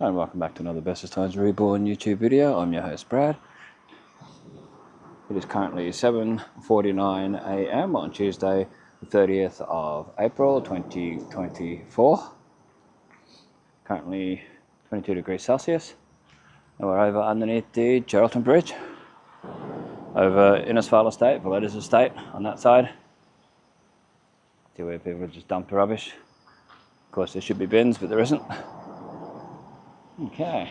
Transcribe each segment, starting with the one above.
And welcome back to another Bestestimes Reborn YouTube video. I'm your host Brad. It is currently 7:49 AM on Tuesday the 30th of April 2024. Currently 22 degrees Celsius, and we're over underneath the Geraldton Bridge over Innisfail Estate, Valletta's Estate on that side. See where people just dump the rubbish. Of course there should be bins, but there isn't. Okay.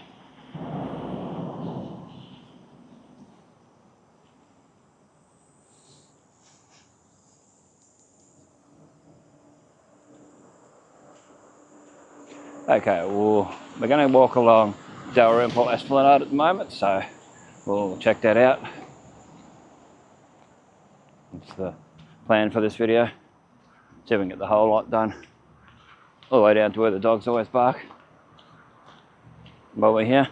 Okay, well, we're going to walk along Dalrymple Esplanade at the moment, so we'll check that out. That's the plan for this video. See if we can get the whole lot done. All the way down to where the dogs always bark while we're here.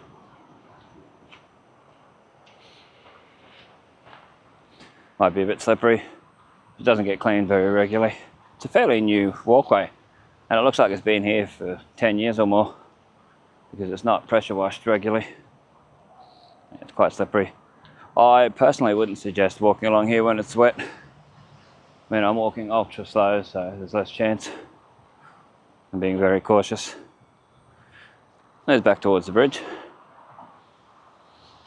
Might be a bit slippery. It doesn't get cleaned very regularly. It's a fairly new walkway, and it looks like it's been here for 10 years or more because it's not pressure washed regularly. It's quite slippery. I personally wouldn't suggest walking along here when it's wet. I mean, I'm walking ultra slow, so there's less chance. I'm being very cautious. There's back towards the bridge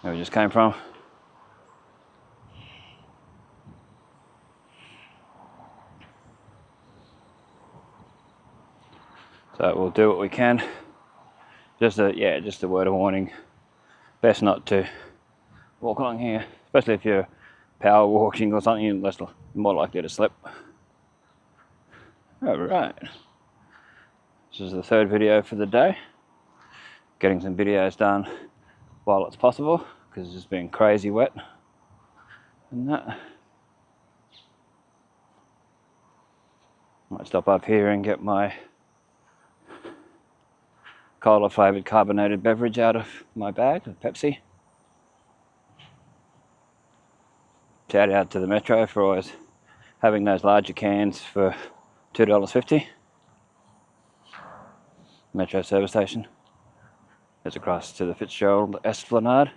where we just came from. So we'll do what we can. Just a word of warning. Best not to walk along here, especially if you're power walking or something. You're more likely to slip. All right. This is the third video for the day. Getting some videos done while it's possible because it's been crazy wet and that. Might stop up here and get my cola flavoured carbonated beverage out of my bag of Pepsi. Shout out to the Metro for always having those larger cans for $2.50. Metro service station. It's across to the Fitzgerald Esplanade.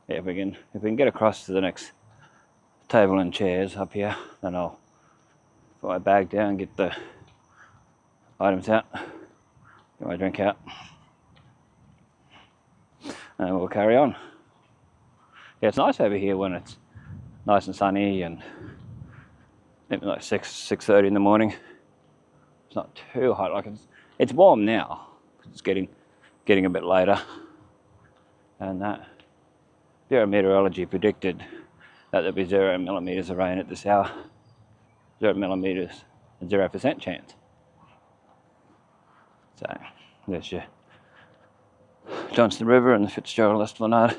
Yeah, if we can get across to the next table and chairs up here, then I'll put my bag down, get the items out, get my drink out, and we'll carry on. Yeah, it's nice over here when it's nice and sunny and maybe like 6:30 in the morning. It's not too hot. Like it's warm now. It's getting a bit later, and that Bureau of Meteorology predicted that there'd be 0 millimeters of rain at this hour. 0 millimeters, 0% chance. So there's your Johnston River and the Fitzgerald Esplanade.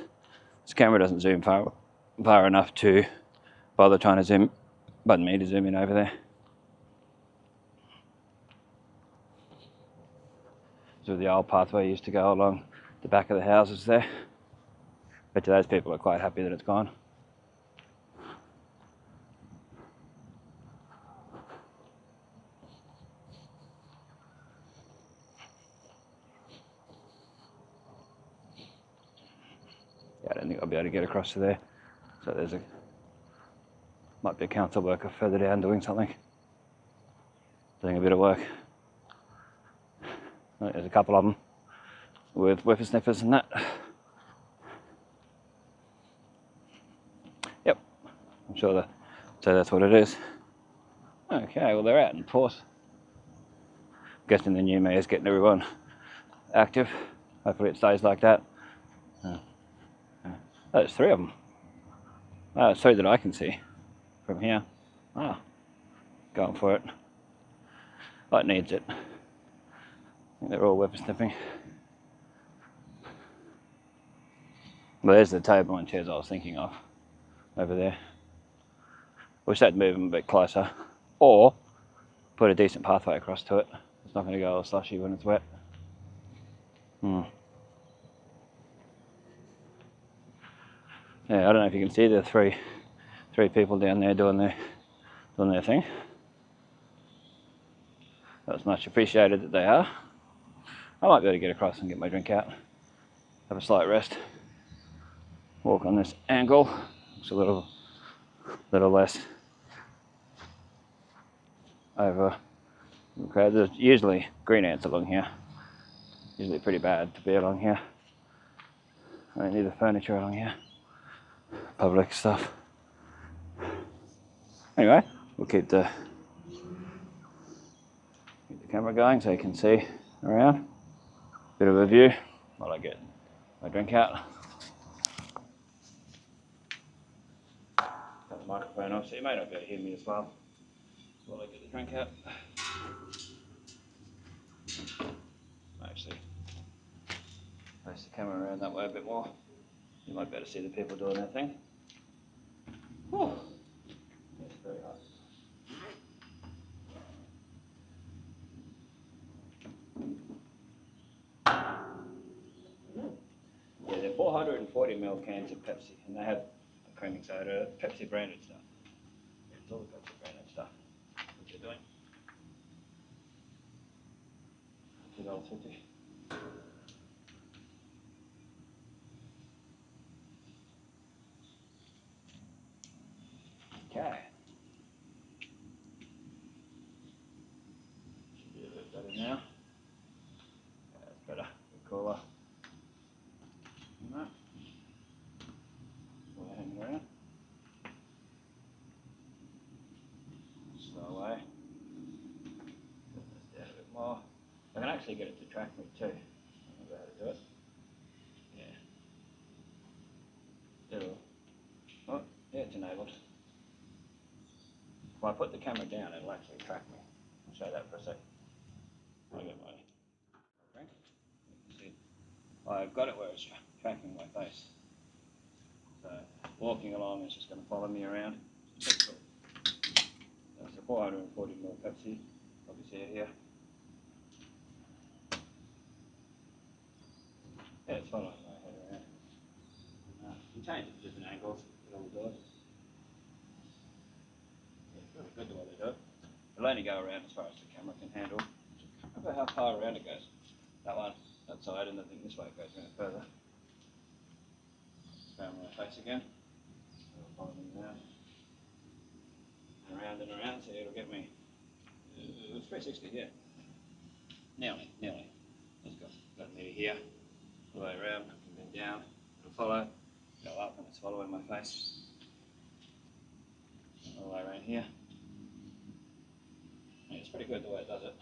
This camera doesn't zoom far enough to bother trying to zoom in over there. So the old pathway used to go along the back of the houses there. Bet you those people are quite happy that it's gone. Yeah, I don't think I'll be able to get across to there. So might be a council worker further down doing something. Doing a bit of work. There's a couple of them with whippersnippers and that. Yep, I'm sure so that's what it is. Okay, well they're out in port. Guessing the new mayor's getting everyone active. Hopefully it stays like that. Oh, there's 3 of them. Oh, 3 that I can see from here. Oh, going for it. Oh, it needs it. I think they're all whippersnipping. Well, there's the table and chairs I was thinking of over there. Wish they'd move them a bit closer, or put a decent pathway across to it. It's not going to go all slushy when it's wet. Yeah, I don't know if you can see the three people down there doing their thing. That's much appreciated that they are. I might be able to get across and get my drink out. Have a slight rest. Walk on this angle. It's a little less over crowd. There's usually green ants along here. Usually pretty bad to be along here. I don't need the furniture along here. Public stuff. Anyway, we'll keep the camera going so you can see around. Bit of a view while I get my drink out. Got the microphone off so you may not be able to hear me as well while I get the drink out. Actually, place the camera around that way a bit more. You might be able to see the people doing their thing. Whew. It's very hot. Yeah, they're 440ml cans of Pepsi, and they have a creaming soda, Pepsi branded stuff. It's all the Pepsi branded stuff. What they're doing. $2.50. Okay. Should be a bit better now. Yeah, that's better. Bit cooler. No. We're hanging around. Slow away. Put this down a bit more. I can actually get it to track me too. I don't know how to do it. Yeah. It'll. Oh, yeah, it's enabled. If I put the camera down, it'll actually track me. I'll show that for a sec. I'll get my drink. You can see, I've got it where it's tracking my face. So walking along, it's just going to follow me around. That's cool. That's a 440ml Pepsi. Probably see it here. Yeah, it's following my head around. You can change it to different angles. It'll do it. Yeah, it's really good the way they do it. It'll only go around as far as the camera can handle. Remember how far around it goes? That one, that side, and I think this way it goes around further. Around my face again. It'll follow me around. And around, so it'll get me. 360, yeah. Nearly. Let's go. Got me here. All the way around, and then down. It'll follow. Go up, and it's following my face. All the way around here. Yeah, it's pretty good the way it does it.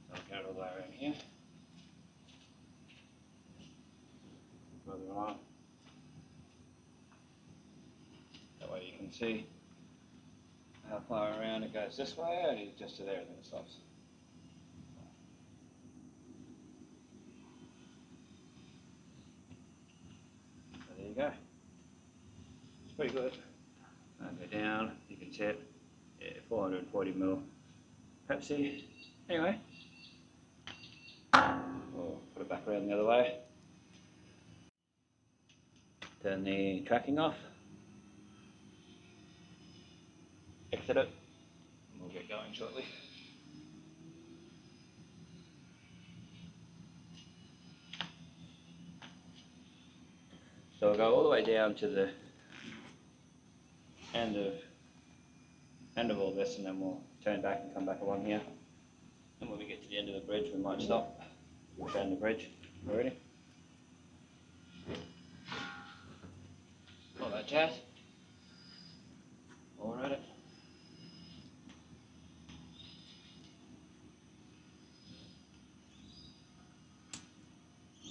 So I'll get it all the way around here. Further along. That way you can see how far around it goes this way, and just to there, and then it stops. So there you go. It's pretty good. I'll go down, you can see it. Yeah, 440ml Pepsi. Anyway, we'll put it back around the other way. Turn the tracking off. Exit it. And we'll get going shortly. So we'll go all the way down to the end of all this, and then we'll turn back and come back along here. And when we get to the end of the bridge, we might stop. We'll turn the bridge already. All that jazz. All at it.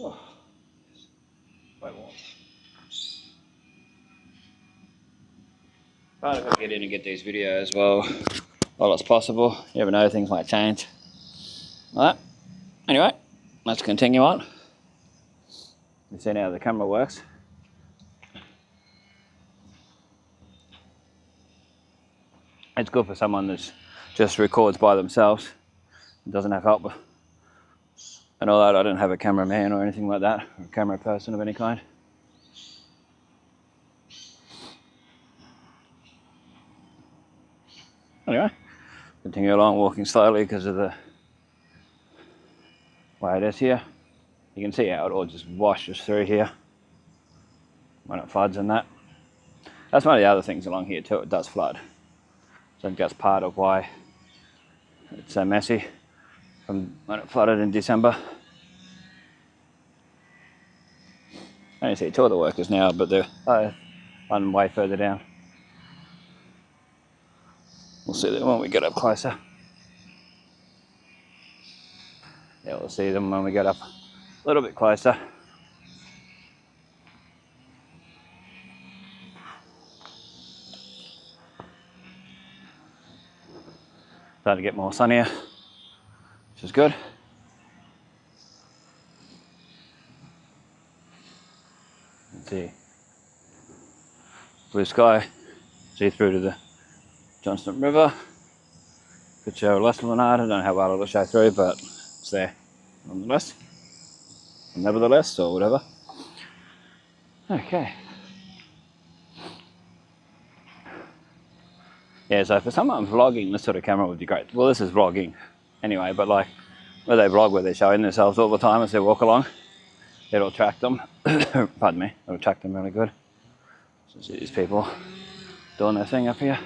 Oh, it's quite warm. But I've got to get in and get these videos while it's possible. You never know, things might change. Alright, anyway, let's continue on. You see now the camera works. It's good for someone that just records by themselves and doesn't have help and all that. I don't have a cameraman or anything like that, or a camera person of any kind. Anyway, continue along, walking slowly because of the way way it is here. You can see how it all just washes through here when it floods and that. That's one of the other things along here too, it does flood. So I think that's part of why it's so messy from when it flooded in December. I only see two of the workers now, but they're one way further down. We'll see them when we get up closer. Yeah, we'll see them when we get up a little bit closer. Starting to get more sunnier, which is good. Let's see. Blue sky, see through to the Johnston River. Could show L'Esplanade, I don't know how well it'll show through, but it's there nonetheless. Nevertheless, or whatever. Okay. Yeah, so for someone vlogging, this sort of camera would be great. Well, this is vlogging anyway, but like where they vlog where they're showing themselves all the time as they walk along, it'll track them. Pardon me, it'll track them really good. So see these people doing their thing up here.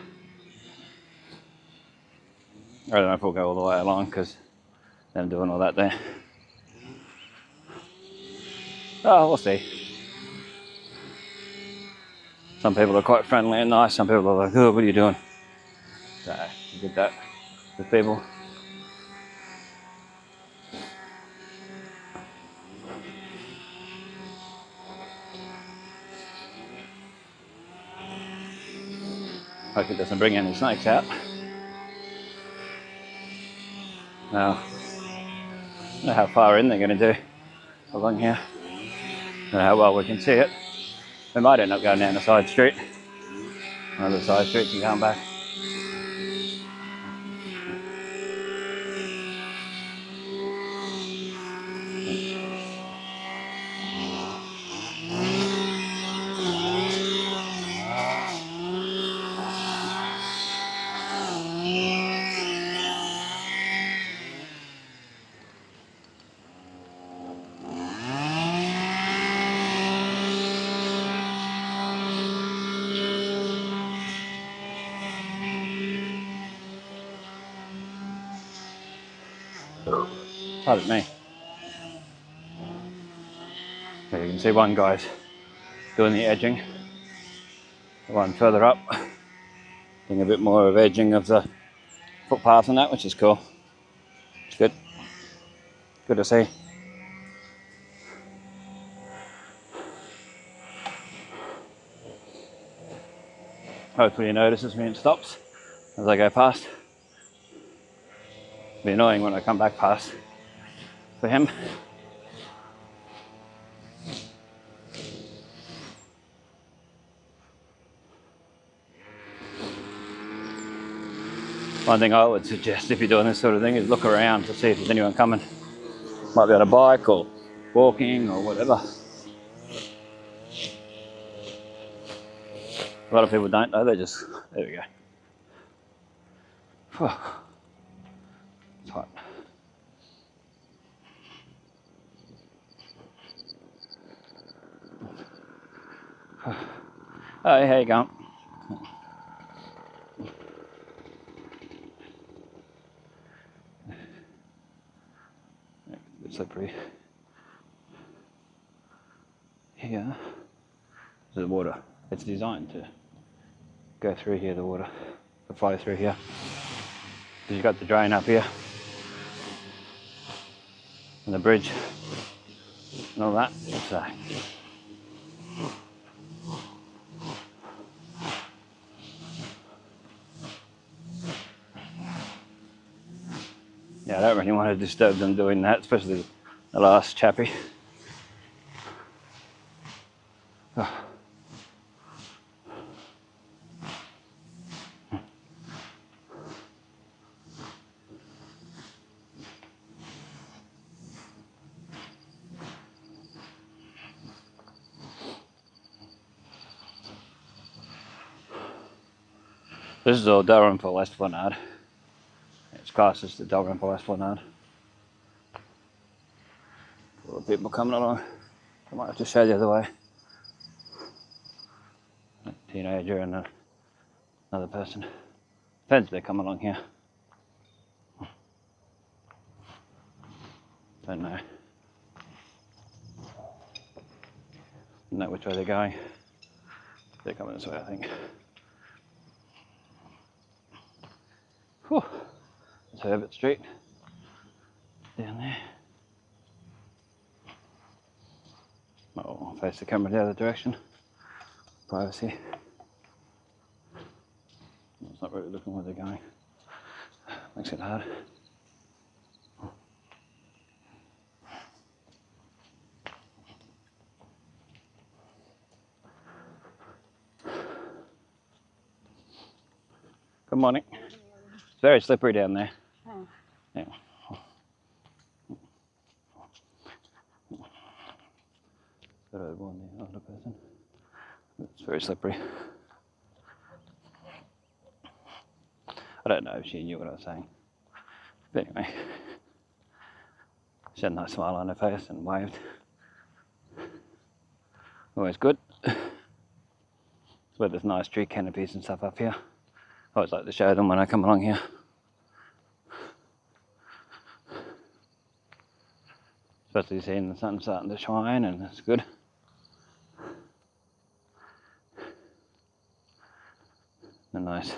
I don't know if we'll go all the way along because them doing all that there. Oh, we'll see. Some people are quite friendly and nice, some people are like, oh, what are you doing? So, you get that with people. Hope it doesn't bring any snakes out. Now, I don't know how far in they're going to do along here. I don't know how well we can see it. We might end up going down the side street. One of the side streets and come back. Pardon me. So you can see one guy's doing the edging. The one further up doing a bit more of edging of the footpath and that, which is cool. It's good. Good to see. Hopefully he notices me and stops as I go past. It'll be annoying when I come back past for him. One thing I would suggest if you're doing this sort of thing is look around to see if there's anyone coming. Might be on a bike or walking or whatever. A lot of people don't know, they just, there we go. Whew. It's hot. Oh, how you going? It's slippery. Here, there's the water. It's designed to go through here, the water, to flow through here. Because you've got the drain up here, and the bridge, and all that. So, yeah, I don't really want to disturb them doing that, especially the last chappie. Oh. This is all Dalrymple Esplanade. It's classed as the Dalrymple Esplanade. couple of people coming along. I might have to show the other way. A teenager and another person. Depends if they come along here. Don't know. Don't know which way they're going. They're coming this way, I think. Whew. That's Herbert Street. Down there. Oh, I'll face the camera the other direction. Privacy. It's not really looking where they're going. Makes it hard. Good morning. It's very slippery down there. Oh. Yeah. Got over on the other person. It's very slippery. I don't know if she knew what I was saying. But anyway, she had a nice smile on her face and waved. Always good. Where there's nice tree canopies and stuff up here. I always like to show them when I come along here. Especially seeing the sun starting to shine, and it's good. The nice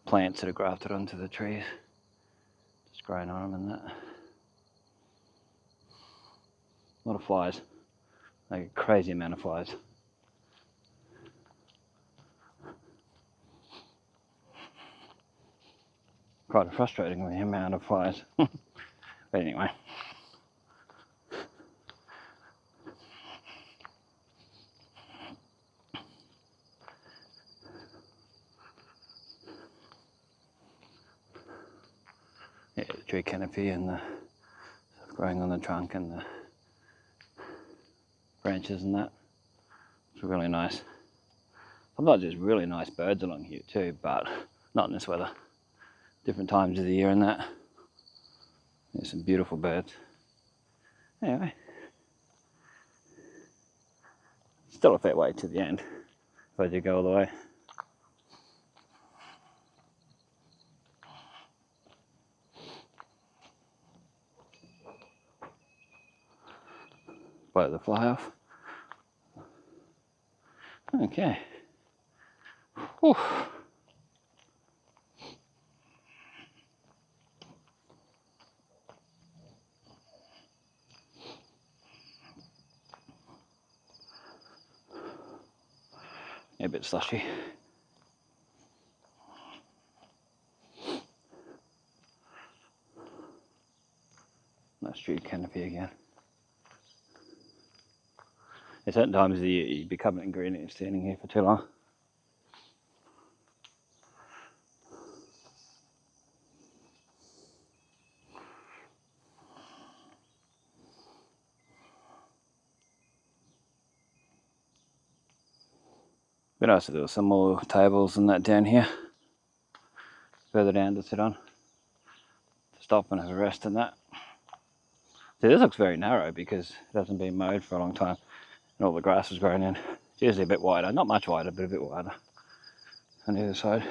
plants that are grafted onto the trees. Just growing on them and that. A lot of flies. Like a crazy amount of flies. Quite frustrating with the amount of flies. But anyway. Yeah, the tree canopy and the stuff growing on the trunk and the branches and that. It's really nice. Sometimes there's really nice birds along here too, but not in this weather. Different times of the year and that. There's some beautiful birds. Anyway. Still a fair way to the end, if I do go all the way. Blow the fly off. Okay. Whew. A bit slushy. Nice tree canopy again. At certain times of the year you become green and standing here for too long. Be nice if there was some more tables and that down here. Further down to sit on. To stop and have a rest and that. See, this looks very narrow because it hasn't been mowed for a long time and all the grass is growing in. It's usually a bit wider, not much wider, but a bit wider on the other side.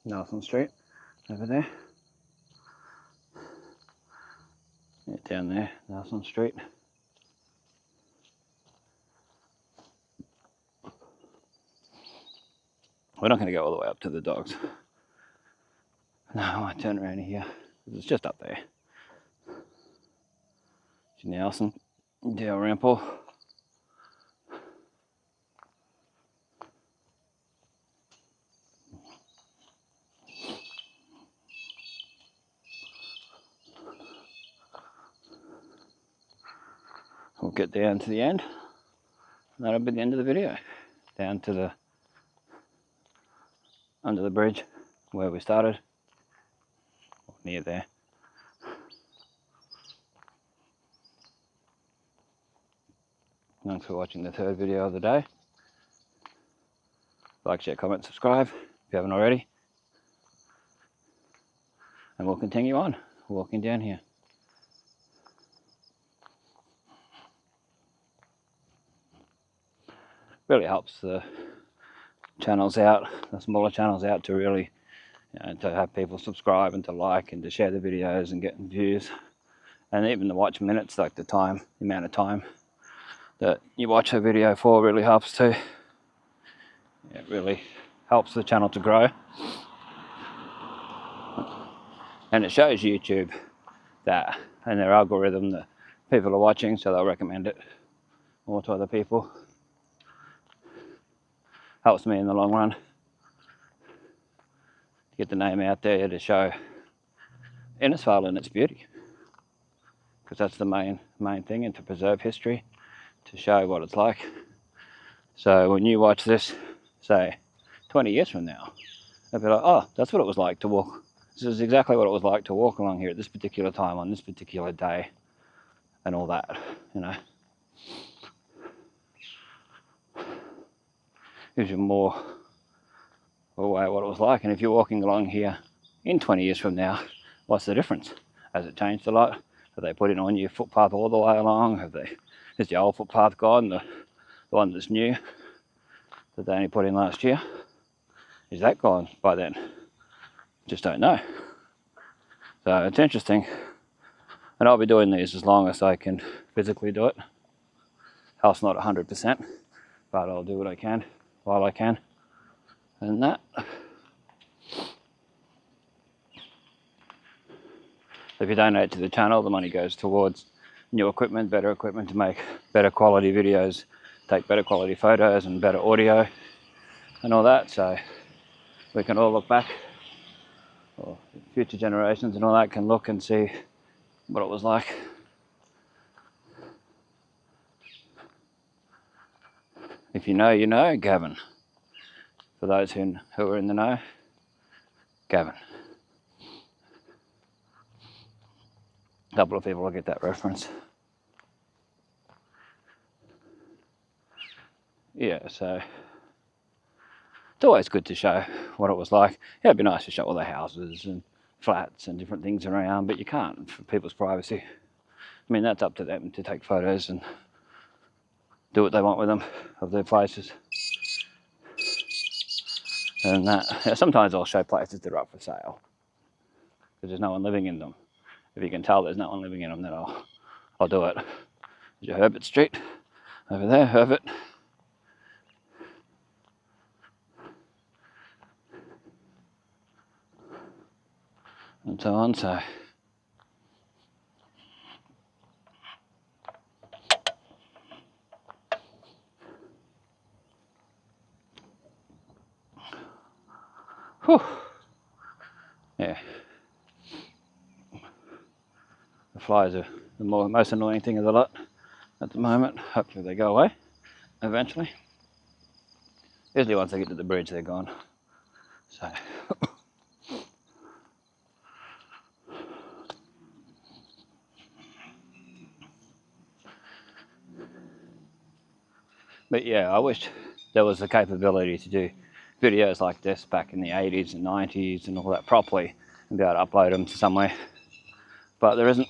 Nelson Street over there. Yeah, down there, Nelson Street. We're not going to go all the way up to the dogs. No, I might turn around here. It's just up there. Nelson, Dalrymple. We'll get down to the end. That'll be the end of the video. Down to the under the bridge where we started, near there. Thanks for watching the third video of the day. Like, share, comment, subscribe if you haven't already. And we'll continue on walking down here. Really helps the channels out, the smaller channels out, to really, to have people subscribe and to like and to share the videos and get views. And even the watch minutes, like the amount of time that you watch a video for, really helps too. It really helps the channel to grow. And it shows YouTube that, and their algorithm, that people are watching, so they'll recommend it more to other people. Helps me in the long run to get the name out there, to show Innisfail in its beauty, because that's the main thing, and to preserve history, to show what it's like. So when you watch this, say 20 years from now, they'll be like, oh, that's what it was like to walk. This is exactly what it was like to walk along here at this particular time on this particular day, and all that, Gives you more away what it was like. And if you're walking along here in 20 years from now, what's the difference? Has it changed a lot? Have they put in on your footpath all the way along? Is the old footpath gone, the one that's new, that they only put in last year? Is that gone by then? Just don't know. So it's interesting. And I'll be doing these as long as I can physically do it. Health's not 100%, but I'll do what I can while I can. And that. If you donate to the channel, the money goes towards new equipment, better equipment to make better quality videos, take better quality photos and better audio and all that, so we can all look back, or future generations and all that can look and see what it was like. If you know, you know. Gavin. For those who are in the know, Gavin. A couple of people will get that reference. Yeah, so it's always good to show what it was like. Yeah, it'd be nice to show all the houses and flats and different things around, but you can't, for people's privacy. I mean, that's up to them to take photos and do what they want with them, of their places. And that, sometimes I'll show places that are up for sale, because there's no one living in them. If you can tell there's no one living in them, then I'll do it. There's Herbert Street over there, Herbert. And so on, so. Whew. Yeah. The flies are the most annoying thing of the lot at the moment. Hopefully they go away eventually. Usually once they get to the bridge, they're gone. So. But yeah, I wish there was the capability to do videos like this back in the 80s and 90s and all that properly, and be able to upload them to somewhere. But there isn't.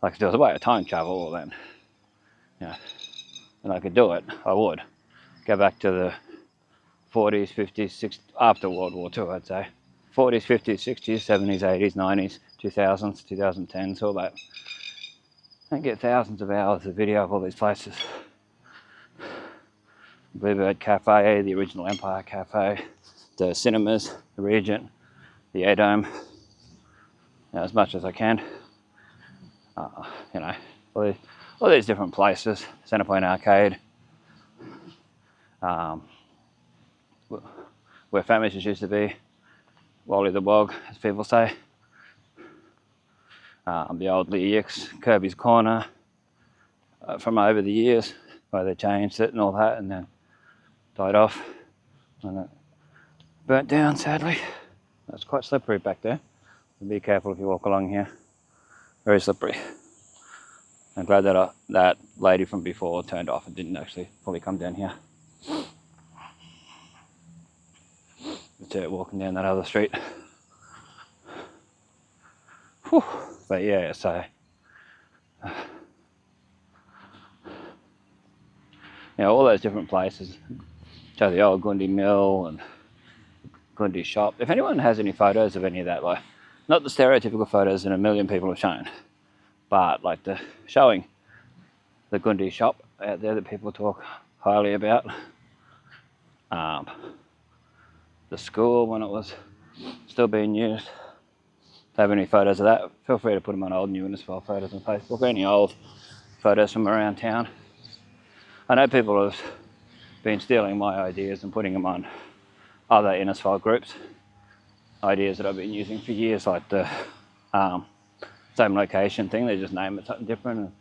Like, if there was a way of time travel, then, and I could do it, I would. Go back to the 40s, 50s, 60s, after World War II, I'd say. 40s, 50s, 60s, 70s, 80s, 90s, 2000s, 2010s, all that. And get thousands of hours of video of all these places. Bluebird Cafe, the original Empire Cafe, the cinemas, the Regent, the A-Dome, as much as I can. You know, all these different places, Centrepoint Arcade, where Famishes used to be, Wally the Bog, as people say, the old Lee X, Kirby's Corner, from over the years, where they changed it and all that, and then died off, and it burnt down, sadly. It's quite slippery back there. Be careful if you walk along here. Very slippery. I'm glad that that lady from before turned off and didn't actually fully come down here. It's her walking down that other street. Whew. But yeah, so you know, all those different places. So the old Gundy Mill and Gundy Shop. If anyone has any photos of any of that, like not the stereotypical photos that a million people have shown, but like the showing the Gundy Shop out there that people talk highly about. The school when it was still being used. If you have any photos of that, feel free to put them on old New Innisfail photos on Facebook, or any old photos from around town. I know people have been stealing my ideas and putting them on other Innisfail groups. Ideas that I've been using for years, like the same location thing, they just name it something different. And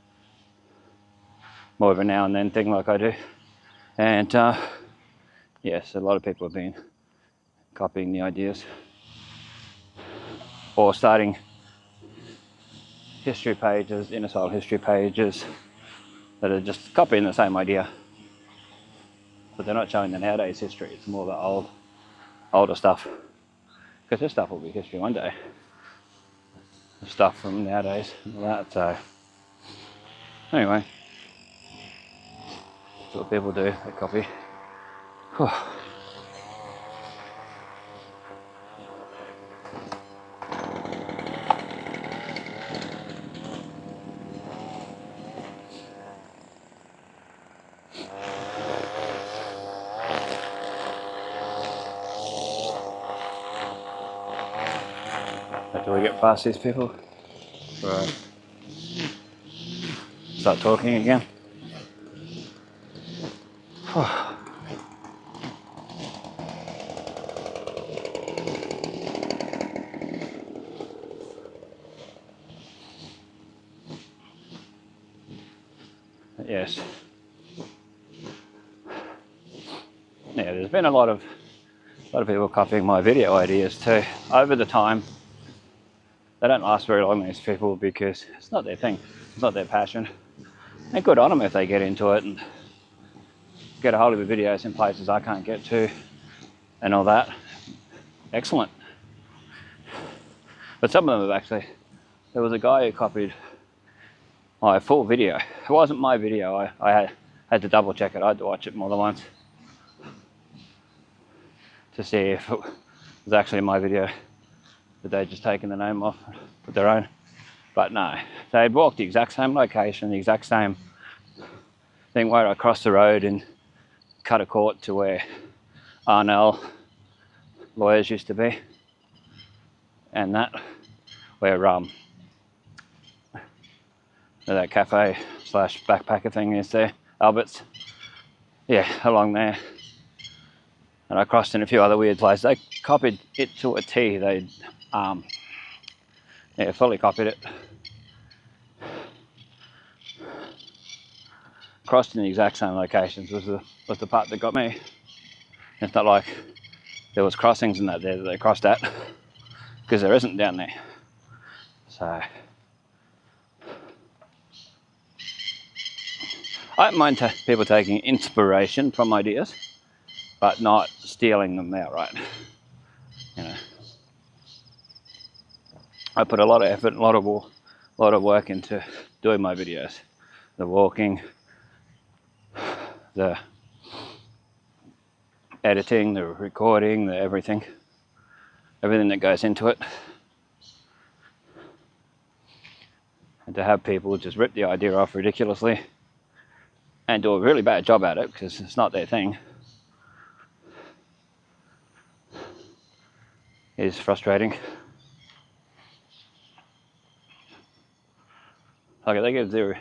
more of a now and then thing like I do. And yes, a lot of people have been copying the ideas. Or starting history pages, Innisfail history pages, that are just copying the same idea. But they're not showing the nowadays history, it's more the older stuff. Because this stuff will be history one day. The stuff from nowadays and all that, so. Anyway. That's what people do, they copy. Whew. Do we get past these people? Right. Start talking again. Yes. Yeah, there's been a lot of people copying my video ideas too. Over the time, they don't last very long, these people, because it's not their thing. It's not their passion. And good on them if they get into it and get a hold of the videos in places I can't get to and all that. Excellent. But some of them have actually, there was a guy who copied my full video. It wasn't my video, I had to double check it. I had to watch it more than once to see if it was actually my video that they'd just taken the name off, put their own. But no, they'd walked the exact same location, the exact same thing where I crossed the road and cut a court to where Arnell lawyers used to be, and that, where that cafe slash backpacker thing is there, Albert's, yeah, along there. And I crossed in a few other weird places. They copied it to a T. They yeah, fully copied it. Crossed in the exact same locations was the part that got me. It's not like there was crossings in that there that they crossed at, because there isn't down there. So I don't mind people taking inspiration from ideas, but not stealing them outright. You know, I put a lot of effort, a lot of work into doing my videos. The walking, the editing, the recording, the everything that goes into it. And to have people just rip the idea off ridiculously and do a really bad job at it because it's not their thing is frustrating. Like, they give the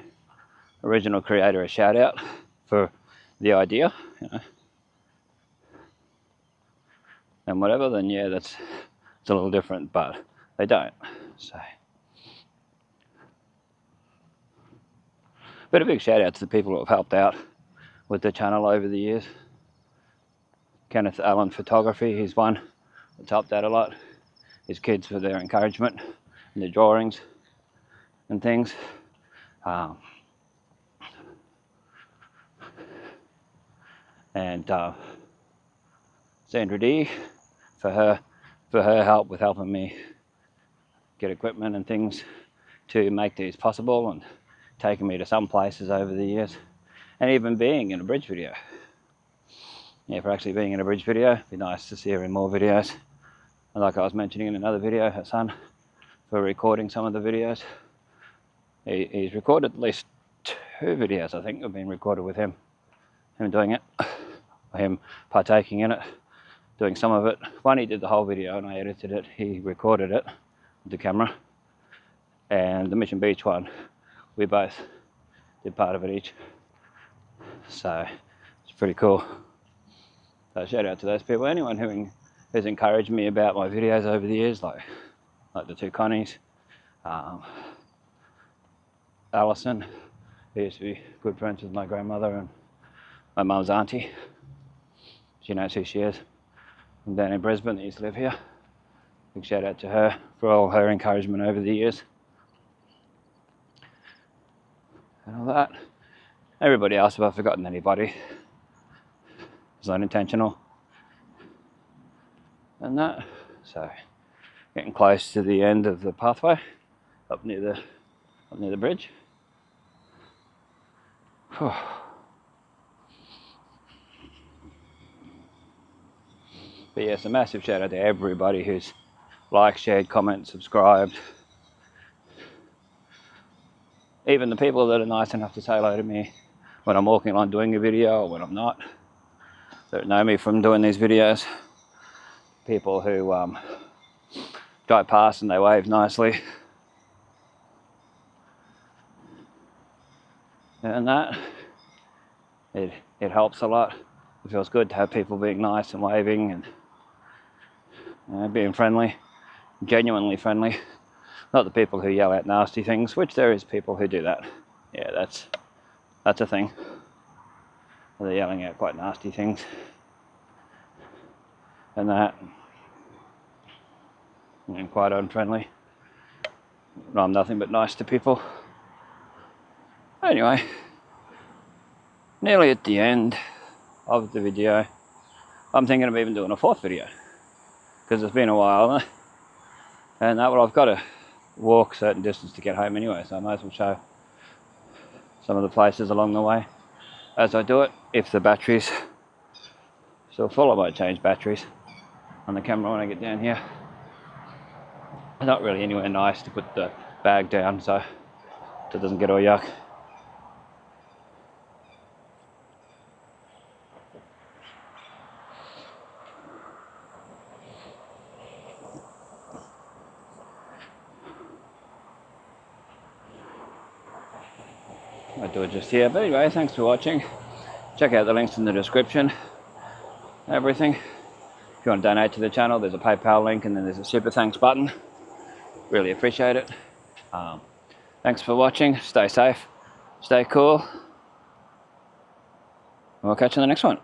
original creator a shout out for the idea, you know, and whatever, then yeah, it's a little different, but they don't. So, but a big shout out to the people who have helped out with the channel over the years. Kenneth Allen Photography, he's one that's helped out a lot. His kids for their encouragement and the drawings and things. And Sandra D for her help with helping me get equipment and things to make these possible, and taking me to some places over the years, and even being in a bridge video. Yeah, for actually being in a bridge video, it'd be nice to see her in more videos. And like I was mentioning in another video, her son, for recording some of the videos. He's recorded at least 2 videos, I think, have been recorded with him doing it, him partaking in it, doing some of it. One, he did the whole video and I edited it. He recorded it with the camera. And the Mission Beach one, we both did part of it each. So it's pretty cool. So shout out to those people. Anyone who has encouraged me about my videos over the years, like the 2 Connies, Alison, who used to be good friends with my grandmother and my mum's auntie. She knows who she is. From down in Brisbane, that used to live here. Big shout out to her for all her encouragement over the years. And all that. Everybody else, if I've forgotten anybody, it's not intentional. And that. So, getting close to the end of the pathway, up near the bridge. Whew. But yes, a massive shout out to everybody who's liked, shared, commented, subscribed. Even the people that are nice enough to say hello to me when I'm walking along doing a video or when I'm not, that know me from doing these videos. People who drive past and they wave nicely. And that, it helps a lot. It feels good to have people being nice and waving and being friendly, genuinely friendly. Not the people who yell out nasty things, which there is people who do that. Yeah, that's a thing. They're yelling out quite nasty things. And that, and quite unfriendly. I'm nothing but nice to people. Anyway, nearly at the end of the video. I'm thinking of even doing a 4th video, because it's been a while, and that, well, I've got to walk a certain distance to get home anyway, so I might as well show some of the places along the way as I do it. If the battery's still full, I might change batteries on the camera when I get down here. It's not really anywhere nice to put the bag down so it doesn't get all yuck. I'll do it just here, but anyway, thanks for watching. Check out the links in the description, everything. If you want to donate to the channel, there's a PayPal link and then there's a super thanks button. Really appreciate it. Thanks for watching. Stay safe, stay cool. We'll catch you in the next one.